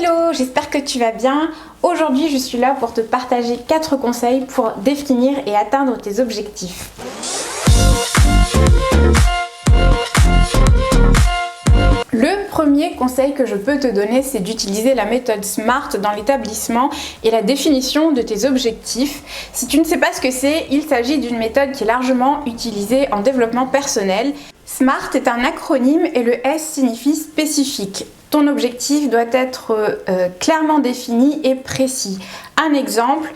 Hello, j'espère que tu vas bien. Aujourd'hui, je suis là pour te partager 4 conseils pour définir et atteindre tes objectifs. Le premier conseil que je peux te donner, c'est d'utiliser la méthode SMART dans l'établissement et la définition de tes objectifs. Si tu ne sais pas ce que c'est, il s'agit d'une méthode qui est largement utilisée en développement personnel. SMART est un acronyme et le S signifie spécifique. Ton objectif doit être clairement défini et précis. Un exemple,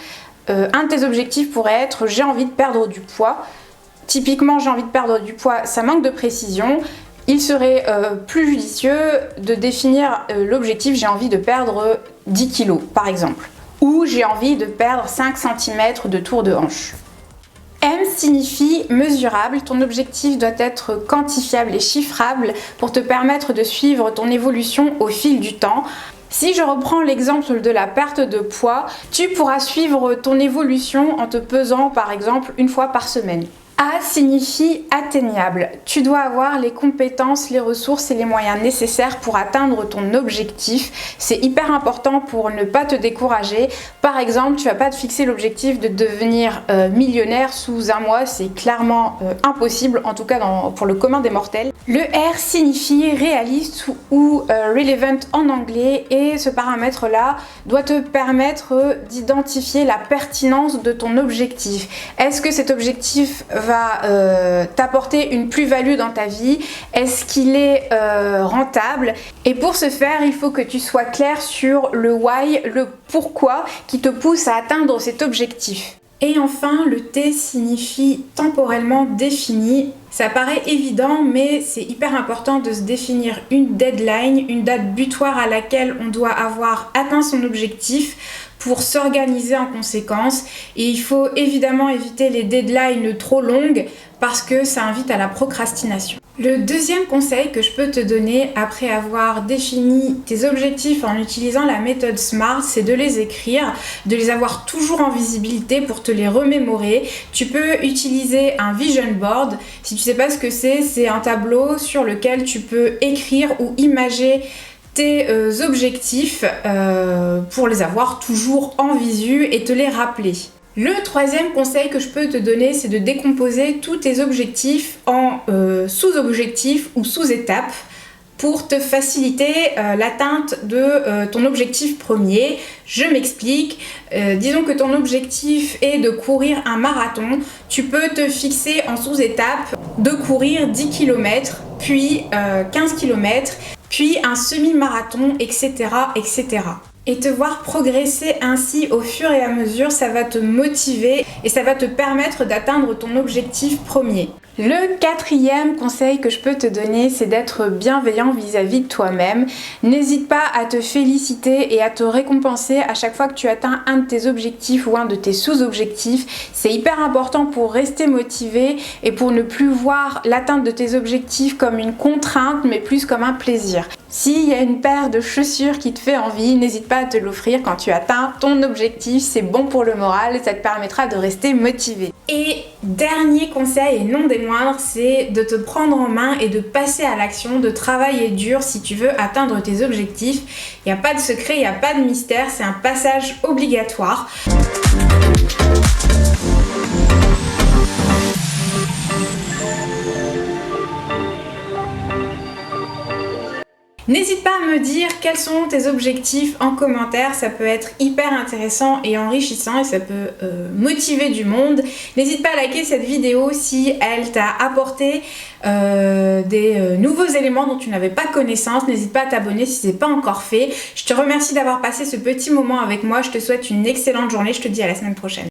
un de tes objectifs pourrait être « j'ai envie de perdre du poids ». Typiquement, j'ai envie de perdre du poids, ça manque de précision. Il serait plus judicieux de définir l'objectif « j'ai envie de perdre 10 kg » par exemple. Ou « j'ai envie de perdre 5 cm de tour de hanche ». M signifie mesurable, ton objectif doit être quantifiable et chiffrable pour te permettre de suivre ton évolution au fil du temps. Si je reprends l'exemple de la perte de poids, tu pourras suivre ton évolution en te pesant par exemple une fois par semaine. A signifie atteignable. Tu dois avoir les compétences, les ressources et les moyens nécessaires pour atteindre ton objectif. C'est hyper important pour ne pas te décourager. Par exemple, tu vas pas te fixer l'objectif de devenir millionnaire sous un mois. C'est clairement impossible, en tout cas pour le commun des mortels. Le R signifie réaliste ou relevant en anglais et ce paramètre-là doit te permettre d'identifier la pertinence de ton objectif. Est-ce que cet objectif va t'apporter une plus-value dans ta vie? Est-ce qu'il est rentable? Et pour ce faire, il faut que tu sois clair sur le why, le pourquoi qui te pousse à atteindre cet objectif. Et enfin, le T signifie temporellement défini. Ça paraît évident, mais c'est hyper important de se définir une deadline, une date butoir à laquelle on doit avoir atteint son objectif pour s'organiser en conséquence. Et il faut évidemment éviter les deadlines trop longues parce que ça invite à la procrastination. Le deuxième conseil que je peux te donner après avoir défini tes objectifs en utilisant la méthode SMART, c'est de les écrire, de les avoir toujours en visibilité pour te les remémorer. Tu peux utiliser un vision board. Si tu sais pas ce que c'est un tableau sur lequel tu peux écrire ou imager tes objectifs pour les avoir toujours en visu et te les rappeler. Le troisième conseil que je peux te donner, c'est de décomposer tous tes objectifs en sous-objectifs ou sous-étapes pour te faciliter l'atteinte de ton objectif premier. Je m'explique. Disons que ton objectif est de courir un marathon. Tu peux te fixer en sous-étapes de courir 10 km, puis 15 km, puis un semi-marathon, etc., etc. Et te voir progresser ainsi au fur et à mesure, ça va te motiver et ça va te permettre d'atteindre ton objectif premier. Le quatrième conseil que je peux te donner, c'est d'être bienveillant vis-à-vis de toi-même. N'hésite pas à te féliciter et à te récompenser à chaque fois que tu atteins un de tes objectifs ou un de tes sous-objectifs. C'est hyper important pour rester motivé et pour ne plus voir l'atteinte de tes objectifs comme une contrainte, mais plus comme un plaisir. S'il y a une paire de chaussures qui te fait envie, n'hésite pas à te l'offrir quand tu atteins ton objectif. C'est bon pour le moral et ça te permettra de rester motivé. Et dernier conseil et non des moindres, c'est de te prendre en main et de passer à l'action, de travailler dur si tu veux atteindre tes objectifs. Il n'y a pas de secret, il n'y a pas de mystère, c'est un passage obligatoire. N'hésite pas à me dire quels sont tes objectifs en commentaire, ça peut être hyper intéressant et enrichissant et ça peut motiver du monde. N'hésite pas à liker cette vidéo si elle t'a apporté des nouveaux éléments dont tu n'avais pas connaissance. N'hésite pas à t'abonner si ce n'est pas encore fait. Je te remercie d'avoir passé ce petit moment avec moi, je te souhaite une excellente journée, je te dis à la semaine prochaine.